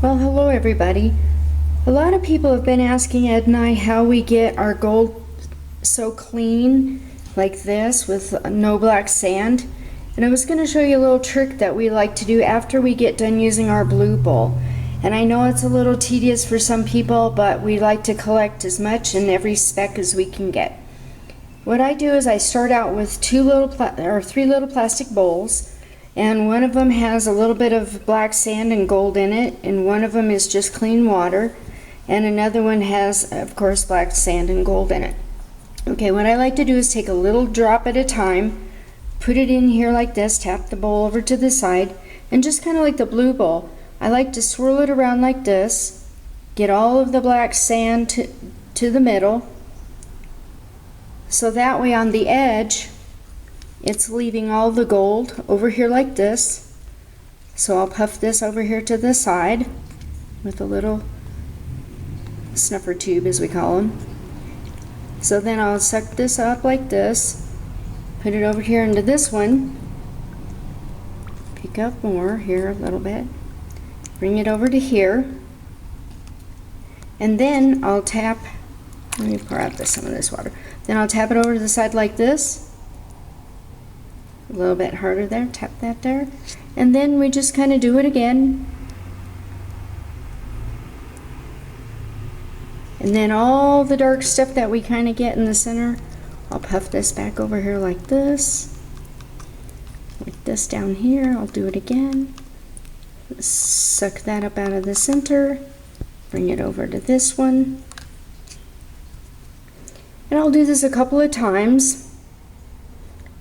Well, hello everybody. A lot of people have been asking Ed and I how we get our gold so clean like this with no black sand. And I was going to show you a little trick that we like to do after we get done using our blue bowl. And I know it's a little tedious for some people, but we like to collect as much and every speck as we can get. What I do is I start out with three little plastic bowls. And one of them has a little bit of black sand and gold in it, and one of them is just clean water, and another one has, of course, black sand and gold in it. Okay, what I like to do is take a little drop at a time, put it in here like this, tap the bowl over to the side, and just kind of like the blue bowl, I like to swirl it around like this, get all of the black sand to the middle, so that way on the edge it's leaving all the gold over here like this. So I'll puff this over here to the side with a little snuffer tube, as we call them. So then I'll suck this up like this, put it over here into this one, pick up more here a little bit, bring it over to here, and then I'll tap, let me pour out some of this water, then I'll tap it over to the side like this. A little bit harder there, tap that there, and then we just kind of do it again, and then all the dark stuff that we kind of get in the center, I'll puff this back over here like this, with this down here. I'll do it again, suck that up out of the center, bring it over to this one, and I'll do this a couple of times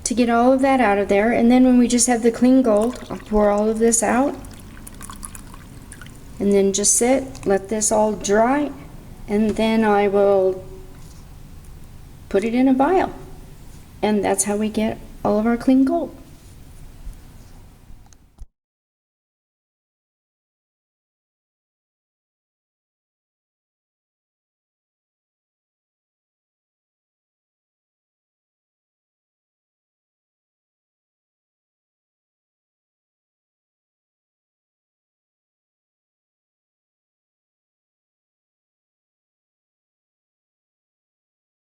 to get all of that out of there. And then when we just have the clean gold, I'll pour all of this out and then just let this all dry, and then I will put it in a vial, and that's how we get all of our clean gold.